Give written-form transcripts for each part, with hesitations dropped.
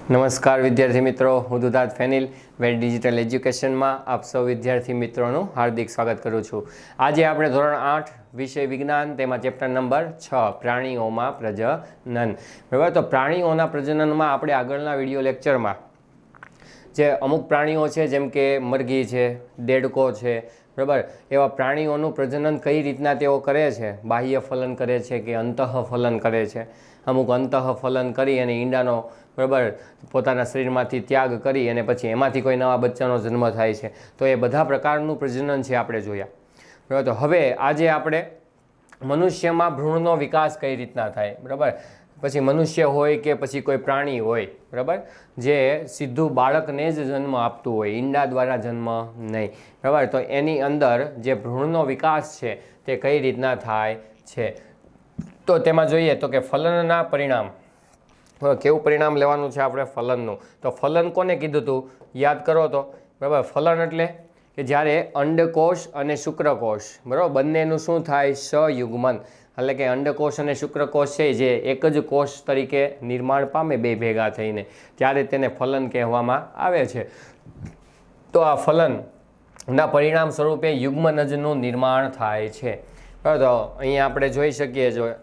નમસ્કાર વિદ્યાર્થી મિત્રો, હું દુધાત ફેનિલ વેલ ડિજિટલ એજ્યુકેશનમાં આપ સૌ વિદ્યાર્થી મિત્રોનું હાર્દિક સ્વાગત કરું છું. આજે આપણે ધોરણ 8 વિષય વિજ્ઞાન તેમાં ચેપ્ટર નંબર 6 પ્રાણીઓમાં પ્રજનન. બરાબર, તો પ્રાણીઓના પ્રજનનમાં આપણે આગળના વિડીયો લેક્ચરમાં જે અમુક પ્રાણીઓ છે જેમ કે મરઘી છે, દેડકો છે, બરાબર, એવા પ્રાણીઓનું પ્રજનન કઈ રીતના તેઓ કરે છે, બાહ્ય ફલન કરે છે કે અંતઃફલન કરે છે. અમુક અંતઃફલન કરી અને ઈંડાનો બરાબર પોતાના શરીરમાંથી ત્યાગ કરી અને પછી એમાંથી કોઈ નવા બચ્ચાનો જન્મ થાય છે. તો એ બધા પ્રકારનું પ્રજનન છે આપણે જોયા. બરાબર, તો હવે આજે આપણે મનુષ્યમાં ભ્રૂણનો વિકાસ કઈ રીતના થાય, બરાબર, પછી મનુષ્ય હોય કે પછી કોઈ પ્રાણી હોય, બરાબર, જે સીધું બાળકને જ જન્મ આપતું હોય, ઈંડા દ્વારા જન્મ નહીં, બરાબર, તો એની અંદર જે ભ્રૂણનો વિકાસ છે તે કઈ રીતના થાય છે. તો તેમાં જોઈએ તો કે ફલનના પરિણામ, કેવું પરિણામ લેવાનું છે આપણે ફલનનું. તો ફલન કોને કીધું હતું યાદ કરો તો, બરાબર, ફલન એટલે કે જ્યારે અંડકોષ અને શુક્રકોષ, બરાબર, બંનેનું શું થાય સયુગ્મન, એટલે કે અંડકોષ અને શુક્રકોષ છે જે એક જ કોષ તરીકે નિર્માણ પામે બે ભેગા થઈને, ત્યારે તેને ફલન કહેવામાં આવે છે. તો આ ફલનના પરિણામ સ્વરૂપે યુગ્મનજનું નિર્માણ થાય છે. બરાબર, તો અહીંયા આપણે જોઈ શકીએ જો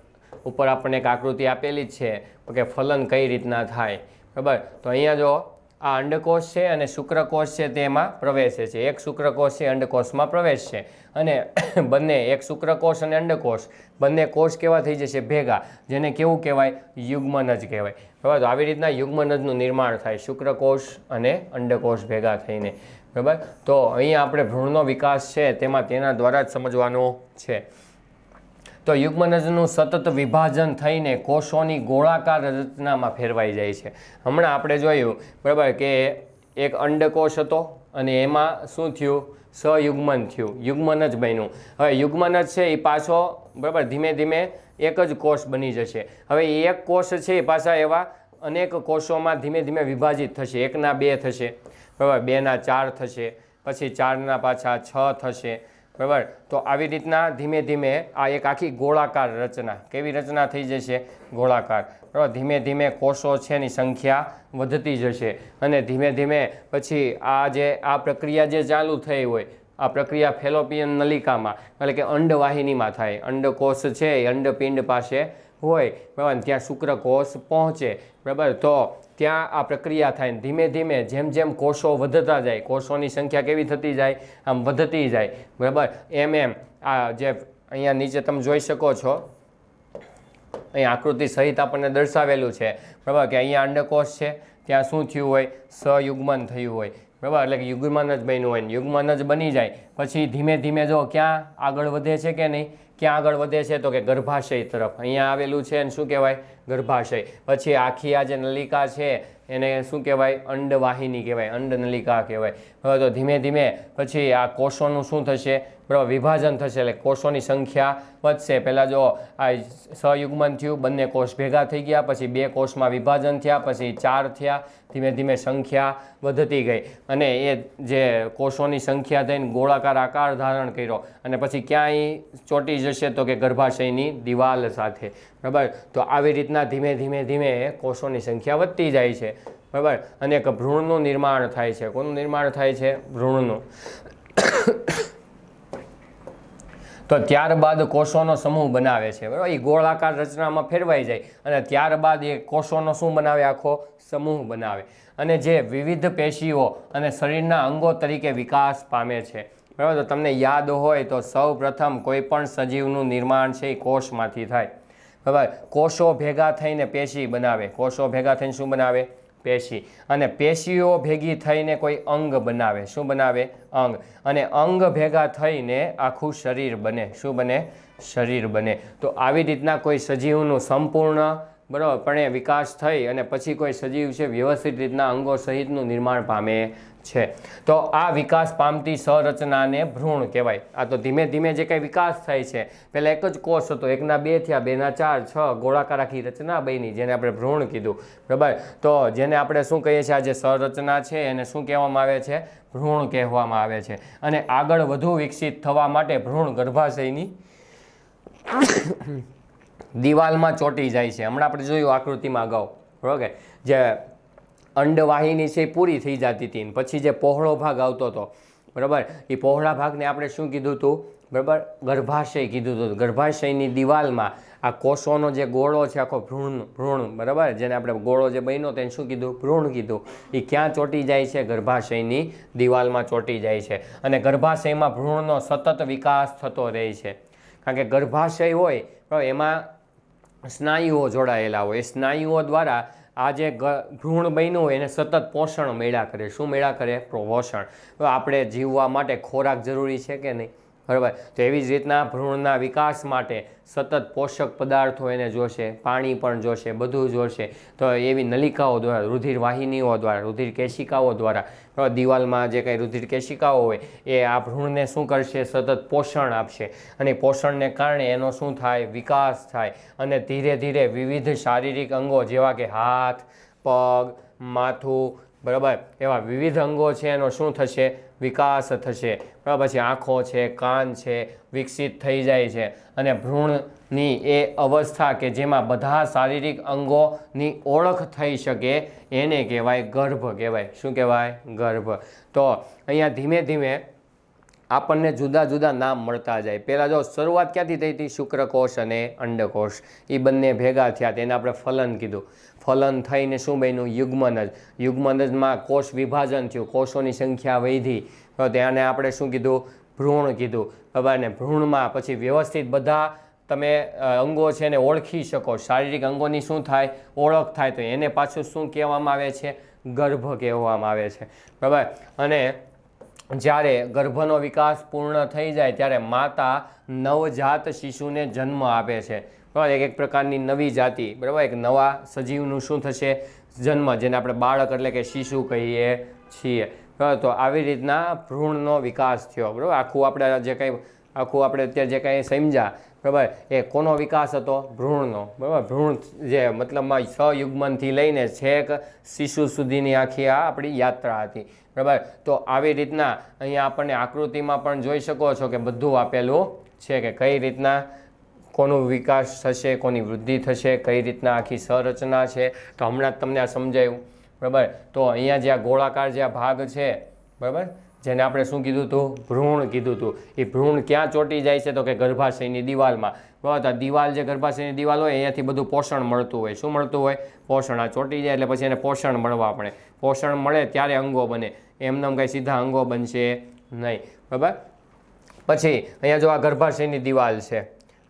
ઉપર આપણને એક આકૃતિ આપેલી જ છે કે ફલન કઈ રીતના થાય, બરાબર. તો અહીંયા જો આ અંડકોષ છે અને શુક્રકોષ છે તેમાં પ્રવેશે છે, એક શુક્રકોષ છે અંડકોષમાં પ્રવેશ છે અને બંને એક શુક્રકોષ અને અંડકોષ બંને કોષ કેવા થઈ જશે ભેગા, જેને કેવું કહેવાય યુગ્મનજ કહેવાય. બરાબર, તો આવી રીતના યુગ્મનજનું નિર્માણ થાય શુક્રકોષ અને અંડકોષ ભેગા થઈને. બરાબર, તો અહીંયા આપણે ભ્રૂણનો વિકાસ છે તેમાં તેના દ્વારા જ સમજવાનું છે. તો યુગ્મનજનું સતત વિભાજન થઈને કોષોની ગોળાકાર રચનામાં ફેરવાઈ જાય છે. હમણાં આપણે જોયું, બરાબર, કે એક અંડકોષ હતો અને એમાં શું થયું સયુગ્મન થયું, યુગ્મનજ બન્યું. હવે યુગ્મનજ છે એ પાછો, બરાબર, ધીમે ધીમે એક જ કોષ બની જશે. હવે એ એક કોષ છે એ પાછા એવા અનેક કોષોમાં ધીમે ધીમે વિભાજિત થશે, એકના 2 થશે, બરાબર, 2ના 4 થશે, પછી 4ના પાછા 6 થશે, બરાબર. તો આવી રીતના ધીમે ધીમે આ એક આખી ગોળાકાર રચના, કેવી રચના થઈ જશે ગોળાકાર, બરાબર. ધીમે ધીમે કોષો છે એની સંખ્યા વધતી જશે અને ધીમે ધીમે પછી આ પ્રક્રિયા જે ચાલુ થઈ હોય, આ પ્રક્રિયા ફેલોપિયન નલિકામાં એટલે કે અંડવાહિનીમાં થાય. અંડકોષ છે એ અંડપિંડ પાસે હોય, બરાબર, ત્યાં શુક્રકોષ પહોંચે, બરાબર. તો ત્યાં આ પ્રક્રિયા થાય. ધીમે ધીમે જેમ જેમ કોષો વધતા જાય, કોષોની સંખ્યા કેવી થતી જાય આમ વધતી જાય, બરાબર, એમ એમ આ જે અહીંયા નીચે તમે જોઈ શકો છો, અહીં આકૃતિ સહિત આપણને દર્શાવેલું છે, બરાબર, કે અહીંયા અંડકોષ છે ત્યાં શું થયું હોય સયુગ્મન થયું હોય, બરાબર, એટલે કે યુગ્મનજ બન્યું હોય. યુગ્મનજ બની જાય પછી ધીમે ધીમે જો ક્યાં આગળ વધે છે કે નહીં, ક્યાં આગળ વધે છે તો કે ગર્ભાશય તરફ. અહીંયા આવેલું છે અને શું કહેવાય ગર્ભાશય. પછી આખી આ જે નલિકા છે એને શું કહેવાય અંડવાહિની કહેવાય, અંડનલિકા કહેવાય. હવે તો ધીમે ધીમે પછી આ કોષોનું શું થશે, બરાબર, વિભાજન થશે, એટલે કોષોની સંખ્યા વધશે. પહેલાં જો આ સયુગ્મન થયું, બંને કોષ ભેગા થઈ ગયા, પછી 2 કોષમાં વિભાજન થયા, પછી 4 થયા, ધીમે ધીમે સંખ્યા વધતી ગઈ અને એ જે કોષોની સંખ્યા થઈને ગોળાકાર આકાર ધારણ કર્યો અને પછી ક્યાંય ચોંટી જશે તો કે ગર્ભાશયની દિવાલ સાથે, બરાબર. તો આવી રીતના ધીમે ધીમે ધીમે કોષોની સંખ્યા વધતી જાય છે, બરાબર, અને એક ભ્રૂણનું નિર્માણ થાય છે. કોનું નિર્માણ થાય છે ભ્રૂણનું. તો ત્યારબાદ કોષોનો સમૂહ બનાવે છે, બરાબર, એ ગોળાકાર રચનામાં ફેરવાઈ જાય અને ત્યારબાદ એ કોષોનો શું બનાવે આખો સમૂહ બનાવે અને જે વિવિધ પેશીઓ અને શરીરના અંગો તરીકે વિકાસ પામે છે, બરાબર. તો તમને યાદ હોય તો સૌ પ્રથમ કોઈ પણ સજીવનું નિર્માણ છે એ કોષમાંથી થાય, બરાબર. કોષો ભેગા થઈને પેશી બનાવે, કોષો ભેગા થઈને શું બનાવે પેશી, અને પેશીઓ ભેગી થઈને કોઈ અંગ બનાવે, શું બનાવે અંગ, અને અંગ ભેગા થઈને આખું શરીર બને, શું બને શરીર બને. તો આવી રીતના કોઈ સજીવનું સંપૂર્ણ, બરાબર, પણ વિકાસ થઈ અને પછી કોઈ સજીવ છે વ્યવસ્થિત રીતના અંગો સહિતનું નિર્માણ પામે છે. તો આ વિકાસ પામતી સંરચનાને ભ્રૂણ કહેવાય. આ તો ધીમે ધીમે જે કંઈ વિકાસ થાય છે, પહેલાં એક જ કોષ હતો, 1ના 2 થયા, 2ના 4, 6 ગોળાકાર આખી રચના બની જેને આપણે ભ્રૂણ કીધું, બરાબર. તો જેને આપણે શું કહીએ છીએ આ જે સંરચના છે એને શું કહેવામાં આવે છે ભ્રૂણ કહેવામાં આવે છે. અને આગળ વધુ વિકસિત થવા માટે ભ્રૂણ ગર્ભાશયની દિવાલમાં ચોંટી જાય છે. હમણાં આપણે જોયું આકૃતિમાં અગાઉ, બરાબર, જે અંડવાહિની છે એ પૂરી થઈ જતી હતી, પછી જે પહોળો ભાગ આવતો હતો, બરાબર, એ પહોળા ભાગને આપણે શું કીધું હતું, બરાબર, ગર્ભાશય કીધું હતું. ગર્ભાશયની દિવાલમાં આ કોષોનો જે ગોળો છે આખો ભ્રૂણ, બરાબર, જેને આપણે ગોળો જે બન્યો તેને શું કીધું, ભ્રૂણ કીધું, એ ક્યાં ચોંટી જાય છે, ગર્ભાશયની દિવાલમાં ચોંટી જાય છે. અને ગર્ભાશયમાં ભ્રૂણનો સતત વિકાસ થતો રહે છે, કારણ કે ગર્ભાશય હોય તો એમાં સ્નાયુઓ જોડાયેલા હોય, એ સ્નાયુઓ દ્વારા આ જે ભ્રૂણ બન્યું હોય એને સતત પોષણ મળ્યા કરે. શું મળ્યા કરે, પોષણ. તો આપણે જીવવા માટે ખોરાક જરૂરી છે કે નહીં, બરાબર, તો એવી જ રીતના ભ્રૂણના વિકાસ માટે સતત પોષક પદાર્થો એને જોશે, પાણી પણ જોશે, બધું જોશે. તો એવી નલિકાઓ દ્વારા, રુધિર વાહિનીઓ દ્વારા, રુધિર કેશિકાઓ દ્વારા, દિવાલમાં જે કંઈ રુધિર કેશિકાઓ હોય એ આ ભ્રૂણને શું કરશે, સતત પોષણ આપશે. અને પોષણને કારણે એનો શું થાય, વિકાસ થાય. અને ધીરે ધીરે વિવિધ શારીરિક અંગો જેવા કે હાથ, પગ, માથું, બરાબર, એવા વિવિધ અંગો છે એનો શું થશે, વિકાસ થશે. બરાબર, પછી આંખો છે, કાન છે, વિકસિત થઈ જાય છે. અને ભ્રૂણની એ અવસ્થા કે જેમાં બધા શારીરિક અંગોની ઓળખ થઈ શકે એને કહેવાય ગર્ભ કહેવાય. શું કહેવાય, ગર્ભ. તો અહીંયા ધીમે ધીમે આપણને જુદા જુદા નામ મળતા જાય. પહેલાં જો શરૂઆત ક્યાંથી થઈ હતી, શુક્રકોષ અને અંડકોષ, એ બંને ભેગા થયા તેને આપણે ફલન કીધું. ફલન થઈને શું બન્યું, યુગ્મનજ. યુગ્મનજમાં કોષ વિભાજન થયું, કોષોની સંખ્યા વધી, તો તેને આપણે શું કીધું, ભ્રૂણ કીધું. બરાબર, અને ભ્રૂણમાં પછી વ્યવસ્થિત બધા તમે અંગો છે એને ઓળખી શકો, શારીરિક અંગોની શું થાય, ઓળખ થાય, તો એને પાછું શું કહેવામાં આવે છે, ગર્ભ કહેવામાં આવે છે. બરાબર, અને જ્યારે ગર્ભનો વિકાસ પૂર્ણ થઈ જાય ત્યારે માતા નવજાત શિશુને જન્મ આપે છે. બરાબર, એક પ્રકારની નવી જાતિ, બરાબર, એક નવા સજીવનું શું થશે, જન્મ, જેને આપણે બાળક એટલે કે શિશુ કહીએ છીએ. બરાબર, તો આવી રીતના ભ્રૂણનો વિકાસ થયો. બરાબર, આખું આપણે અત્યારે જે કંઈ સમજ્યા, બરાબર, એ કોનો વિકાસ હતો, ભ્રૂણનો. બરાબર, ભ્રૂણ જે મતલબમાં સયુગ્મનથી લઈને છેક શિશુ સુધીની આખી આ આપણી યાત્રા હતી. બરાબર, તો આવી રીતના અહીંયા આપણને આકૃતિમાં પણ જોઈ શકો છો કે બધું આપેલું છે કે કઈ રીતના કોનો વિકાસ થશે, કોની વૃદ્ધિ થશે, કઈ રીતના આખી સંરચના છે. તો હમણાં જ તમને આ સમજાયું. બરાબર, તો અહીંયા જે આ ગોળાકાર જે આ ભાગ છે, બરાબર, જેને આપણે શું કીધું હતું, ભ્રૂણ કીધું હતું, એ ભ્રૂણ ક્યાં ચોંટી જાય છે, તો કે ગર્ભાશયની દિવાલમાં. બરાબર, દિવાલ જે ગર્ભાશયની દિવાલ હોય અહીંયાથી બધું પોષણ મળતું હોય. શું મળતું હોય, પોષણ. આ ચોંટી જાય એટલે પછી એને પોષણ મળવા પડે. પોષણ મળે ત્યારે અંગો બને, એમને કંઈ સીધા અંગો બનશે નહીં. બરાબર, પછી અહીંયા જો આ ગર્ભાશયની દિવાલ છે,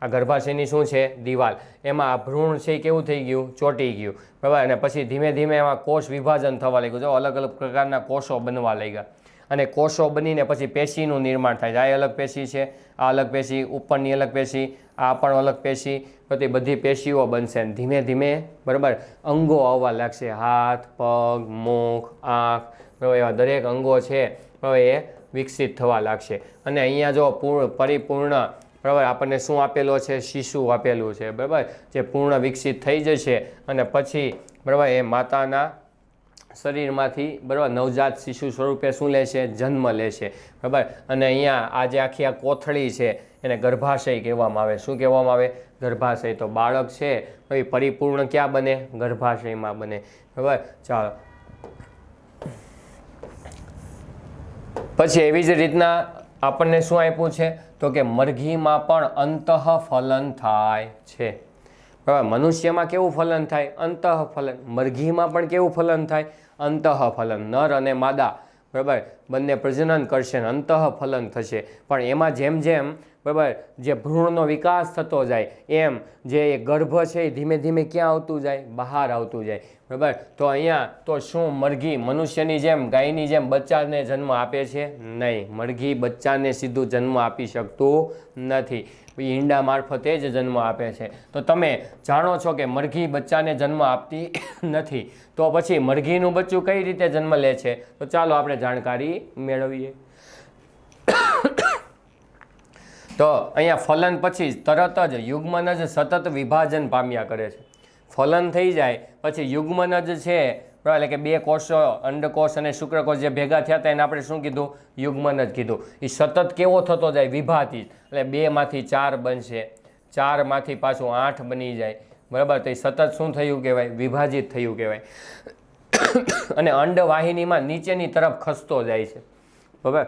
આ ગર્ભાશયની શું છે, દિવાલ, એમાં આ ભ્રૂણ છે કેવું થઈ ગયું, ચોંટી ગયું. બરાબર, અને પછી ધીમે ધીમે એમાં કોષ વિભાજન થવા લાગ્યું. જો અલગ અલગ પ્રકારના કોષો બનવા લાગ્યા. અને કોષો બનીને પછી પેશીનું નિર્માણ થાય છે. આ અલગ પેશી છે, આ અલગ પેશી, ઉપરની અલગ પેશી, આ પણ અલગ પેશી, પછી બધી પેશીઓ બનશે. ધીમે ધીમે, બરાબર, અંગો આવવા લાગશે, હાથ, પગ, મુખ, આંખ, બરાબર, એવા દરેક અંગો છે હવે એ વિકસિત થવા લાગશે. અને અહીંયા જો પરિપૂર્ણ, બરાબર, આપણને શું આપેલો છે, શિશુ આપેલું છે. બરાબર, જે પૂર્ણ વિકસિત થઈ જશે અને પછી, બરાબર, એ માતાના શરીરમાંથી, બરાબર, નવજાત શિશુ સ્વરૂપે શું લેશે, જન્મ લેશે. બરાબર, અને અહીંયા આ જે આખી આ કોથળી છે એને ગર્ભાશય કહેવામાં આવે. શું કહેવામાં આવે, ગર્ભાશય. તો બાળક છે એ પરિપૂર્ણ ક્યાં બને, ગર્ભાશયમાં બને. બરાબર, ચાલો પછી એવી જ રીતના આપણને શું આપ્યું છે, તો કે મરઘીમાં પણ અંતઃફલન થાય છે. બરાબર, મનુષ્યમાં કેવું ફલન થાય, અંતઃફલન. મરઘીમાં પણ કેવું ફલન થાય, અંતઃફલન. નર અને માદા, બરાબર, બંને પ્રજનન કરશે ને અંતઃફલન થશે. પણ એમાં જેમ જેમ, બરાબર, જે ભ્રૂણનો વિકાસ થતો જાય એમ જે ગર્ભ છે એ ધીમે ધીમે ક્યાં આવતું જાય, બહાર આવતું જાય. બરાબર, તો અહીંયા તો શું મરઘી મનુષ્યની જેમ, ગાયની જેમ બચ્ચાને જન્મ આપે છે, નહીં. મરઘી બચ્ચાને સીધું જન્મ આપી શકતું નથી, ઈંડા મારફતે જ જન્મ આપે છે. તો તમે જાણો છો કે મરઘી બચ્ચાને જન્મ આપતી નથી, તો પછી મરઘીનું બચ્ચું કઈ રીતે જન્મ લે છે, તો ચાલો આપણે જાણકારી મેળવીએ. તો અહીંયા ફલન પછી તરત જ યુગ્મનજ સતત વિભાજન પામ્યા કરે છે. ફલન થઈ જાય પછી યુગ્મનજ છે, બરાબર, એટલે કે બે કોષો, અંડકોષ અને શુક્રકોષ જે ભેગા થયા હતા એને આપણે શું કીધું, યુગ્મનજ કીધું. એ સતત કેવો થતો જાય, વિભાજિત. એટલે 2માંથી 4 બનશે, 4માંથી પાછું 8 બની જાય. બરાબર, તો એ સતત શું થયું કહેવાય, વિભાજિત થયું કહેવાય. અને અંડવાહિનીમાં નીચેની તરફ ખસતો જાય છે, બરાબર.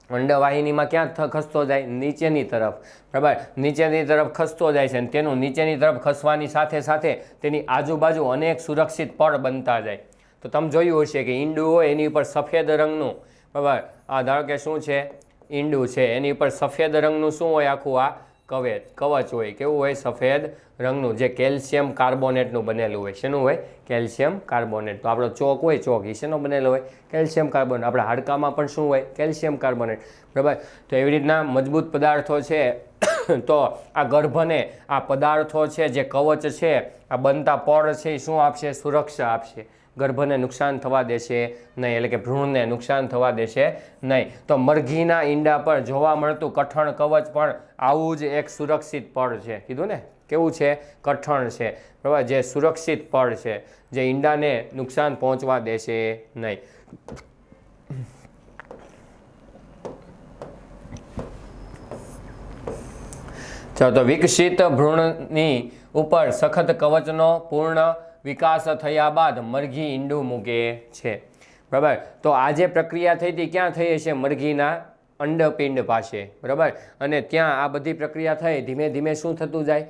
અંડવાહિનીમાં ક્યાં ખસતો જાય? નીચેની તરફ, બરાબર. નીચેની તરફ ખસતો જાય છે અને તેનું નીચેની તરફ ખસવાની સાથે સાથે તેની આજુબાજુ અનેક સુરક્ષિત પડ બનતા જાય. તો તમે જોયું હશે કે ઈંડું હોય એની ઉપર સફેદ રંગનું, બરાબર, આ ધારો કે શું છે? ઈંડું છે, એની ઉપર સફેદ રંગનું શું હોય? આખું આ કવચ હોય. કેવું હોય? સફેદ રંગનું, જે કેલ્શિયમ કાર્બોનેટનું બનેલું હોય. શેનું હોય? Calcium carbonate. તો આપણો ચોક હોય, ચોક એ શેનો બનેલો હોય? Calcium carbonate. આપણા હાડકામાં પણ શું હોય? કેલ્શિયમ કાર્બોનેટ, બરાબર. તો એવી રીતના મજબૂત પદાર્થો છે. તો આ ગર્ભને આ પદાર્થો છે, જે કવચ છે, આ બનતા પડ છે, એ શું આપશે? સુરક્ષા આપશે. ગર્ભને નુકસાન થવા દેશે નહીં, એટલે કે ભ્રૂણને નુકસાન થવા દેશે નહીં. તો મરઘીના ઈંડા પર જોવા મળતું કઠણ કવચ પણ આવું જ એક સુરક્ષિત પડ છે. કીધું ને કેવું છે? કઠણ છે, બરાબર, જે સુરક્ષિત પડ છે, જે ઈંડાને નુકસાન પહોંચવા દેશે નહીં. ચાલો, તો વિકસિત ભ્રૂણની ઉપર સખત કવચનો પૂર્ણ વિકાસ થયા બાદ મરઘી ઈંડું મૂકે છે, બરાબર. તો આ જે પ્રક્રિયા થઈ હતી ક્યાં થઈ હશે? મરઘીના અંડપિંડ પાસે, બરાબર. અને ત્યાં આ બધી પ્રક્રિયા થઈ, ધીમે ધીમે શું થતું જાય?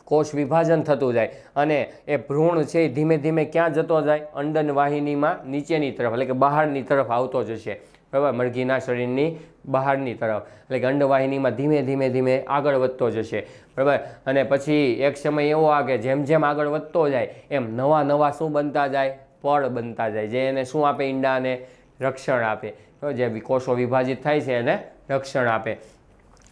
કોષ વિભાજન થતું જાય અને એ ભ્રૂણ છે એ ધીમે ધીમે ક્યાં જતો જાય? અંડવાહિનીમાં નીચેની તરફ, એટલે કે બહારની તરફ આવતો જશે, બરાબર. મરઘીના શરીરની બહારની તરફ, એટલે કે અંડવાહિનીમાં ધીમે ધીમે ધીમે આગળ વધતો જશે, બરાબર. અને પછી એક સમય એવો આવે કે જેમ જેમ આગળ વધતો જાય એમ નવા નવા શું બનતા જાય? પડ બનતા જાય, જે એને શું આપે? ઈંડાને રક્ષણ આપે. જે કોષો વિભાજિત થાય છે એને રક્ષણ આપે.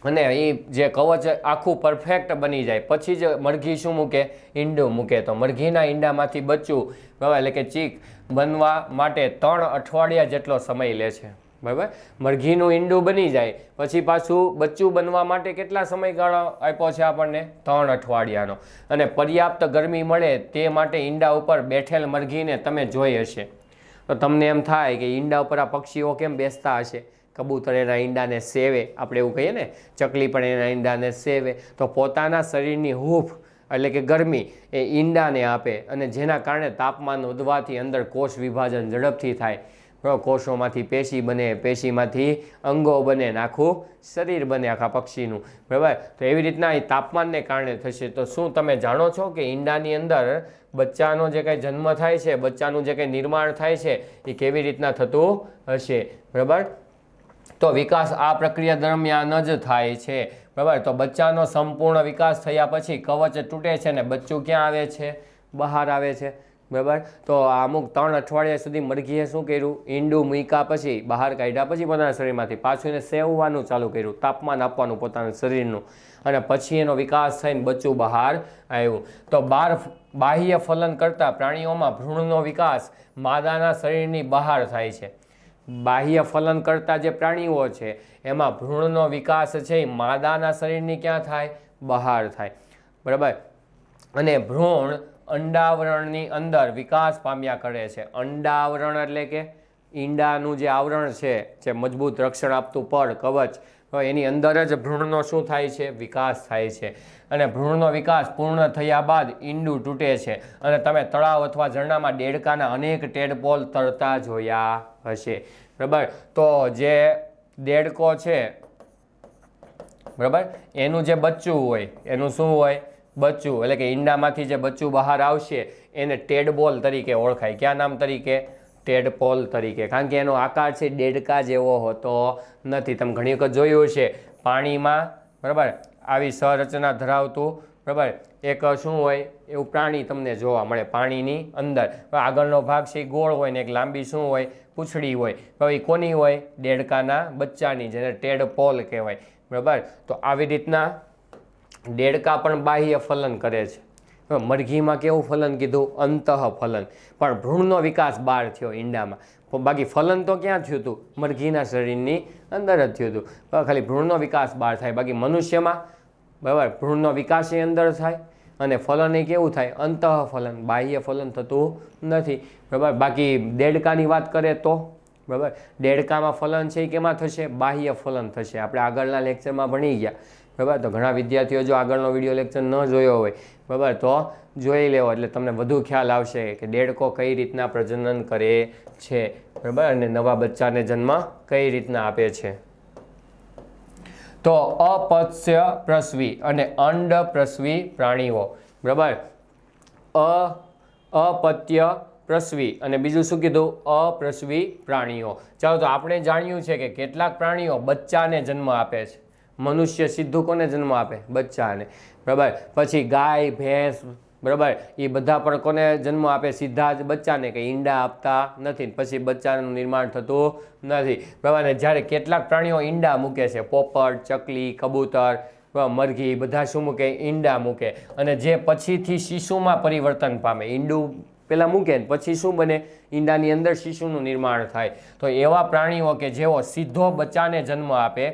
અને એ જે કવચ આખું પરફેક્ટ બની જાય પછી જ મરઘી શું મૂકે? ઈંડું મૂકે. તો મરઘીના ઈંડામાંથી બચ્ચું, બરાબર, એટલે કે ચીક બનવા માટે 3 અઠવાડિયા જેટલો સમય લે છે, બરાબર. મરઘીનું ઈંડું બની જાય પછી પાછું બચ્ચું બનવા માટે કેટલા સમયગાળો આપ્યો છે આપણને? 3 અઠવાડિયાનો. અને પર્યાપ્ત ગરમી મળે તે માટે ઈંડા ઉપર બેઠેલ મરઘીને તમે જોઈ હશે. તો તમને એમ થાય કે ઈંડા ઉપર આ પક્ષીઓ કેમ બેસતા હશે? કબૂતર એના ઈંડાને સેવે, આપણે એવું કહીએ ને, ચકલી પણ એના ઈંડાને સેવે. તો પોતાના શરીરની હૂંફ એટલે કે ગરમી એ ઈંડાને આપે અને જેના કારણે તાપમાન વધવાથી અંદર કોષ વિભાજન ઝડપથી થાય, કોષોમાંથી પેશી બને, પેશીમાંથી અંગો બને, આખું શરીર બને આખા પક્ષીનું, બરાબર. તો એવી રીતના એ તાપમાનને કારણે થશે. તો શું તમે જાણો છો કે ઈંડાની અંદર બચ્ચાનો જે કંઈ જન્મ થાય છે, બચ્ચાનું જે કંઈ નિર્માણ થાય છે એ કેવી રીતના થતું હશે, બરાબર. તો વિકાસ આ પ્રક્રિયા દરમિયાન જ થાય છે, બરાબર. તો બચ્ચાનો સંપૂર્ણ વિકાસ થયા પછી કવચ તૂટે છે ને બચ્ચું ક્યાં આવે છે? બહાર આવે છે, બરાબર. તો અમુક 3 અઠવાડિયા સુધી મરઘીએ શું કર્યું? ઈંડું મૂક્યા પછી, બહાર કાઢ્યા પછી પોતાના શરીરમાંથી પાછું એને સેવવાનું ચાલુ કર્યું, તાપમાન આપવાનું પોતાના શરીરનું, અને પછી એનો વિકાસ થઈને બચ્ચું બહાર આવ્યું. તો બાહ્ય ફલન કરતા પ્રાણીઓમાં ભ્રૂણનો વિકાસ માદાના શરીરની બહાર થાય છે. બાહ્ય ફલન કરતા જે પ્રાણીઓ છે એમાં ભ્રૂણનો વિકાસ છે એ માદાના શરીરની ક્યાં થાય? બહાર થાય, બરાબર. અને ભ્રૂણ અંડાવરણની અંદર વિકાસ પામ્યા કરે છે. અંડાવરણ એટલે કે ઈંડાનું જે આવરણ છે, જે મજબૂત રક્ષણ આપતું પડ, કવચ, એની અંદર જ ભ્રૂણનો શું થાય છે? વિકાસ થાય છે. અને ભ્રૂણનો વિકાસ પૂર્ણ થયા બાદ ઈંડું તૂટે છે અને તમે તળાવ અથવા ઝરણામાં દેડકાના અનેક ટેડપોલ તરતા જોયા હશે, બરાબર. તો જે દેડકો છે, બરાબર, એનું જે બચ્ચું હોય એનું શું હોય? બચ્ચું, એટલે કે ઈંડામાંથી જે બચ્ચું બહાર આવશે એને ટેડપોલ તરીકે ઓળખાય. ક્યાં નામ તરીકે? ટેડપોલ તરીકે. કારણ કે એનો આકાર છે દેડકા જેવો હોતો નથી. તમે ઘણી વખત જોયું હશે પાણીમાં, બરાબર, આવી સંરચના ધરાવતું, બરાબર, એક શું હોય એવું પ્રાણી તમને જોવા મળે પાણીની અંદર. આગળનો ભાગ છે ગોળ હોય ને એક લાંબી શું હોય? પૂંછડી હોય. એ કોની હોય? દેડકાના બચ્ચાની, જેને ટેડપોલ કહેવાય, બરાબર. તો આવી રીતના દેડકા પણ બાહ્ય ફલન કરે છે. મરઘીમાં કેવું ફલન કીધું? અંતઃ ફલન. પણ ભ્રૂણનો વિકાસ બહાર થયો ઈંડામાં. બાકી ફલન તો ક્યાં થયું હતું? મરઘીના શરીરની અંદર જ થયું હતું. ખાલી ભ્રૂણનો વિકાસ બહાર થાય. બાકી મનુષ્યમાં, બરાબર, ભ્રૂણનો વિકાસ એ અંદર થાય અને ફલન એ કેવું થાય? અંતઃ ફલન. બાહ્ય ફલન થતું નથી, બરાબર. બાકી દેડકાની વાત કરે તો, બરાબર, દેડકામાં ફલન છે એ કેમાં થશે? બાહ્ય ફલન થશે. આપણે આગળના લેક્ચરમાં ભણી ગયા બરાબર. તો ઘણા વિદ્યાર્થીઓ જો આગળનો વિડીયો લેક્ચર ન જોયો હોય બરાબર તો જોઈ લેવો, એટલે તમને વધુ ખ્યાલ આવશે કે દેડકો કઈ રીતના પ્રજનન કરે છે બરાબર, અને નવા બચ્ચાને જન્મ કઈ રીતના આપે છે. તો અપત્ય પ્રસવી અને અંડપ્રસવી પ્રાણીઓ બરાબર. અપત્ય પ્રસવી અને બીજું શું કીધું? અપ્રસવી પ્રાણીઓ. ચાલો, તો આપણે જાણ્યું છે કે કેટલાક પ્રાણીઓ બચ્ચાને જન્મ આપે છે. મનુષ્ય સીધું કોને જન્મ આપે? બચ્ચાને બરાબર. પછી ગાય, ભેંસ બરાબર, એ બધા પણ કોને જન્મ આપે? સીધા જ બચ્ચાને, કે ઈંડા આપતા નથી, પછી બચ્ચાનું નિર્માણ થતું નથી બરાબર. અને જ્યારે કેટલાક પ્રાણીઓ ઈંડા મૂકે છે, પોપટ, ચકલી, કબૂતર, મરઘી, બધા શું મૂકે? ઈંડા મૂકે. અને જે પછીથી શિશુમાં પરિવર્તન પામે. ઈંડું પેલા મૂકે ને પછી શું બને? ઈંડાની અંદર શિશુનું નિર્માણ થાય. તો એવા પ્રાણીઓ કે જેઓ સીધો બચ્ચાને જન્મ આપે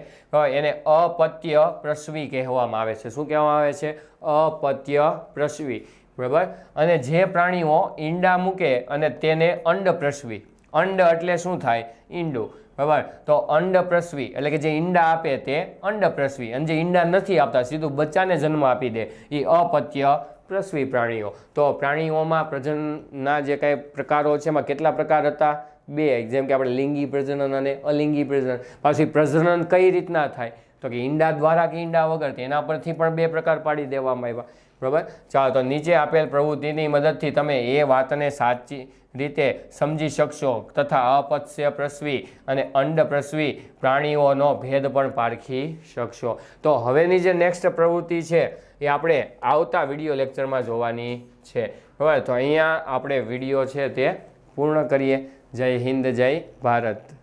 એને અપત્ય પ્રસવી કહેવામાં આવે છે. શું કહેવામાં આવે છે? અપત્ય પ્રસવી બરાબર. અને જે પ્રાણીઓ ઈંડા મૂકે અને તેને અંડપ્રસવી, અંડ એટલે શું થાય? ઈંડું બરાબર. તો અંડપ્રસવી એટલે કે જે ઈંડા આપે તે અંડપ્રસવી, અને જે ઈંડા નથી આપતા, સીધું બચ્ચાને જન્મ આપી દે, એ અપત્ય પ્રસવી પ્રાણીઓ. તો પ્રાણીઓમાં પ્રજનનના જે કાંઈ પ્રકારો છે એમાં કેટલા પ્રકાર હતા? 2. જેમ કે આપણે લિંગી પ્રજનન અને અલિંગી પ્રજનન. પાછી પ્રજનન કઈ રીતના થાય? તો કે ઈંડા દ્વારા કે ઈંડા વગર, એના પરથી પણ 2 પ્રકાર પાડી દેવામાં આવ્યા બરાબર. ચાલો, તો નીચે આપેલ પ્રવૃત્તિની મદદથી તમે એ વાતને સાચી રીતે સમજી શકશો તથા અપત્ય પ્રસવી અને અંડપ્રસવી પ્રાણીઓનો ભેદ પણ પારખી શકશો. તો હવેની જે નેક્સ્ટ પ્રવૃત્તિ છે એ આપણે આવતા વિડીયો લેક્ચરમાં જોવાની છે બરાબર. તો અહીંયા આપણે વિડીયો છે તે પૂર્ણ કરીએ. જય હિન્દ, જય ભારત.